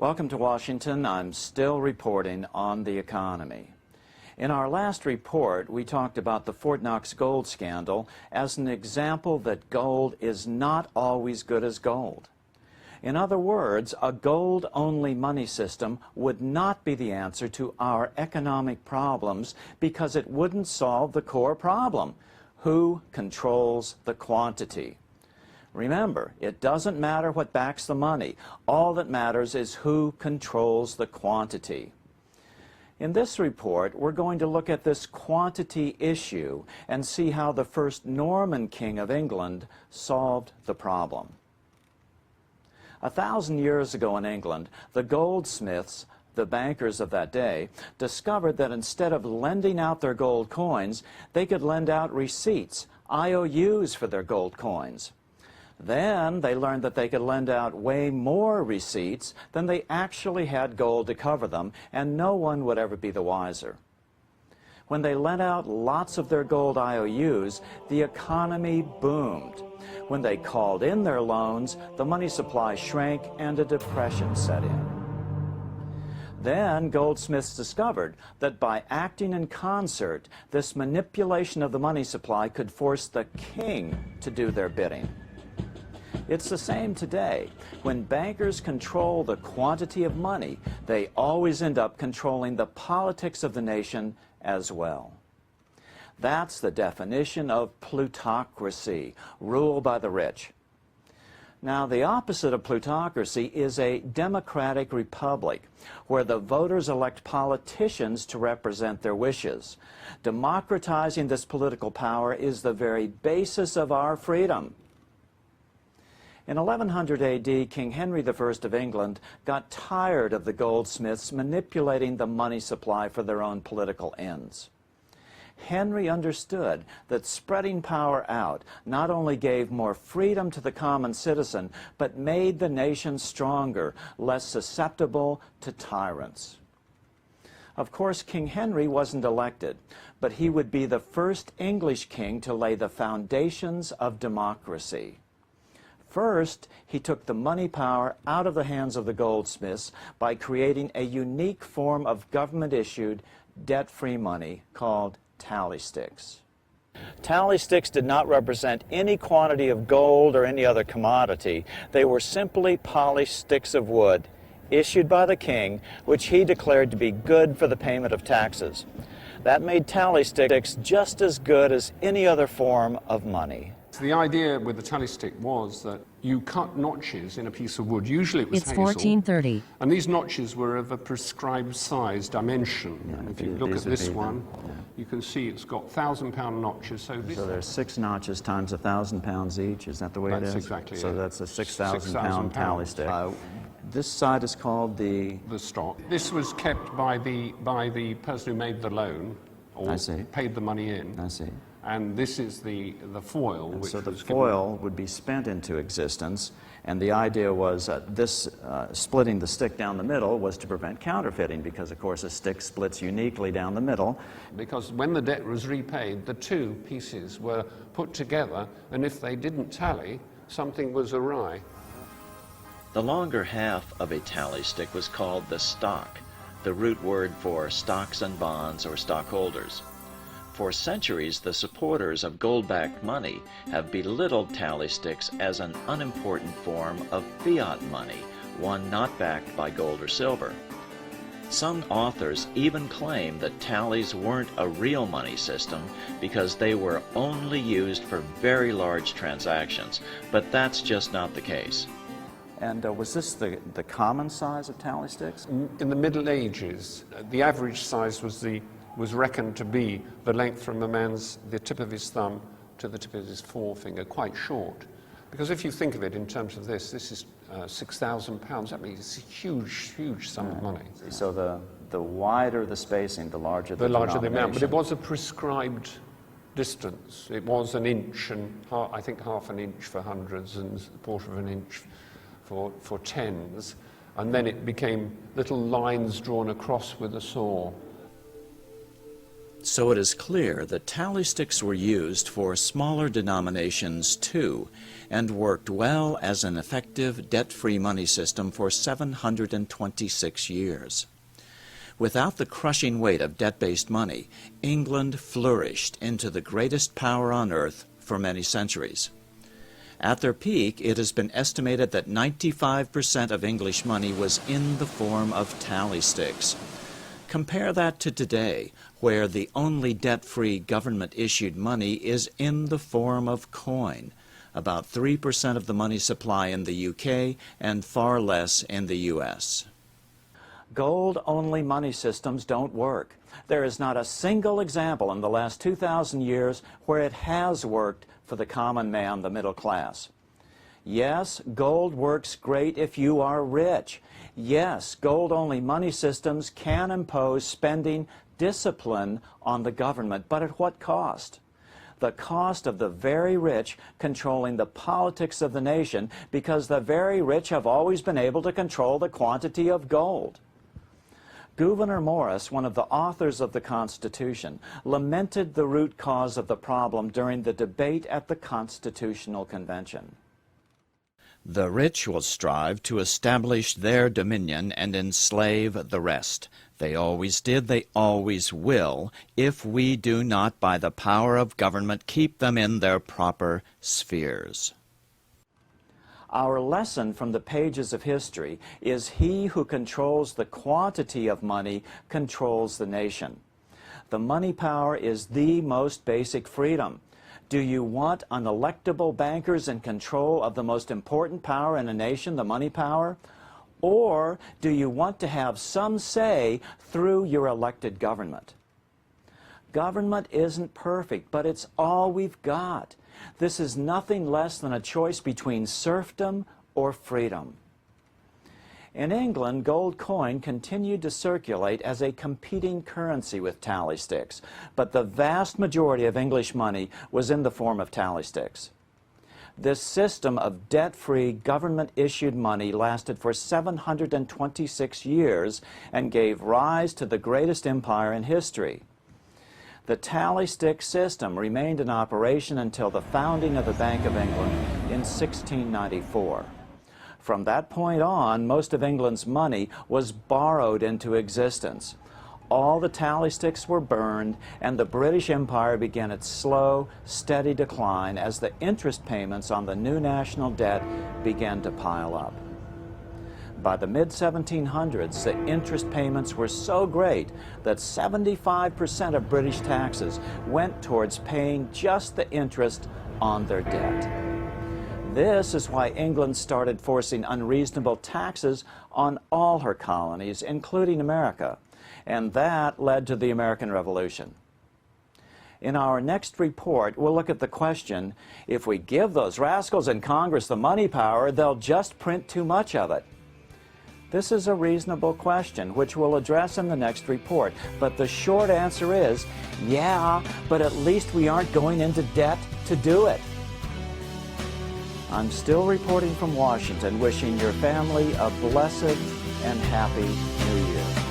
Welcome to Washington. I'm still reporting on the economy. In our last report, we talked about the Fort Knox gold scandal as an example that gold is not always good as gold. In other words, a gold-only money system would not be the answer to our economic problems because it wouldn't solve the core problem: who controls the quantity? Remember, it doesn't matter what backs the money. All that matters is who controls the quantity. In this report, we're going to look at this quantity issue and see how the first Norman king of England solved the problem. 1,000 years ago in England, the goldsmiths, the bankers of that day, discovered that instead of lending out their gold coins, they could lend out receipts, IOUs for their gold coins. Then they learned that they could lend out way more receipts than they actually had gold to cover them, and no one would ever be the wiser. When they lent out lots of their gold IOUs, the economy boomed. When they called in their loans, the money supply shrank and a depression set in. Then goldsmiths discovered that by acting in concert, this manipulation of the money supply could force the king to do their bidding. It's the same today. When bankers control the quantity of money, they always end up controlling the politics of the nation as well. That's the definition of plutocracy, rule by the rich. Now, the opposite of plutocracy is a democratic republic, where the voters elect politicians to represent their wishes. Democratizing this political power is the very basis of our freedom. In 1100 AD, King Henry I of England got tired of the goldsmiths manipulating the money supply for their own political ends. Henry understood that spreading power out not only gave more freedom to the common citizen, but made the nation stronger, less susceptible to tyrants. Of course, King Henry wasn't elected, but he would be the first English king to lay the foundations of democracy. First, he took the money power out of the hands of the goldsmiths by creating a unique form of government-issued, debt-free money called tally sticks. Tally sticks did not represent any quantity of gold or any other commodity. They were simply polished sticks of wood issued by the king, which he declared to be good for the payment of taxes. That made tally sticks just as good as any other form of money. The idea with the tally stick was that you cut notches in a piece of wood. Usually it was It's hazel. 1430. And these notches were of a prescribed size dimension. Yeah, and if you look at this one, yeah, you can see it's got 1,000-pound notches. So there's 6 notches times 1,000 pounds each. Is that the way it is? That's exactly so it. that's a 6,000-pound tally stick. pounds. This side is called the stock. This was kept by the person who made the loan, or I see. paid the money in. I see. And this is the foil. And which so the was foil would be spent into existence, and the idea was splitting the stick down the middle was to prevent counterfeiting, because of course a stick splits uniquely down the middle. Because when the debt was repaid, the two pieces were put together, and if they didn't tally, something was awry. The longer half of a tally stick was called the stock, the root word for stocks and bonds or stockholders. For centuries, the supporters of gold-backed money have belittled tally sticks as an unimportant form of fiat money, one not backed by gold or silver. Some authors even claim that tallies weren't a real money system because they were only used for very large transactions, but that's just not the case. And was this the common size of tally sticks? In the Middle Ages, the average size was reckoned to be the length from the tip of his thumb to the tip of his forefinger, quite short. Because if you think of it in terms of this is 6,000 pounds. That means it's a huge, huge sum of money. So the wider the spacing, the larger the larger the amount. But it denomination. was a prescribed distance. It was an inch and I think half an inch for hundreds and a quarter of an inch for tens. And then it became little lines drawn across with a saw. So it is clear that tally sticks were used for smaller denominations too, and worked well as an effective debt-free money system for 726 years. Without the crushing weight of debt-based money, England flourished into the greatest power on earth for many centuries. At their peak, it has been estimated that 95% of English money was in the form of tally sticks. Compare that to today, where the only debt-free government-issued money is in the form of coin, about 3% of the money supply in the UK and far less in the US. Gold-only money systems don't work. There is not a single example in the last 2,000 years where it has worked for the common man, the middle class. Yes, gold works great if you are rich. Yes, gold-only money systems can impose spending discipline on the government, but at what cost? The cost of the very rich controlling the politics of the nation, because the very rich have always been able to control the quantity of gold. Gouverneur Morris, one of the authors of the Constitution, lamented the root cause of the problem during the debate at the Constitutional Convention. The rich will strive to establish their dominion and enslave the rest. They always did, they always will, if we do not by the power of government keep them in their proper spheres. Our lesson from the pages of history is he who controls the quantity of money controls the nation. The money power is the most basic freedom. Do you want unelectable bankers in control of the most important power in a nation, the money power? Or do you want to have some say through your elected government? Government isn't perfect, but it's all we've got. This is nothing less than a choice between serfdom or freedom. In England, gold coin continued to circulate as a competing currency with tally sticks, but the vast majority of English money was in the form of tally sticks. This system of debt-free, government-issued money lasted for 726 years and gave rise to the greatest empire in history. The tally stick system remained in operation until the founding of the Bank of England in 1694. From that point on, most of England's money was borrowed into existence. All the tally sticks were burned, and the British Empire began its slow, steady decline as the interest payments on the new national debt began to pile up. By the mid-1700s, the interest payments were so great that 75% of British taxes went towards paying just the interest on their debt. This is why England started forcing unreasonable taxes on all her colonies, including America, and that led to the American Revolution. In our next report, we'll look at the question, if we give those rascals in Congress the money power, they'll just print too much of it. This is a reasonable question, which we'll address in the next report. But the short answer is, yeah, but at least we aren't going into debt to do it. I'm still reporting from Washington, wishing your family a blessed and happy New Year.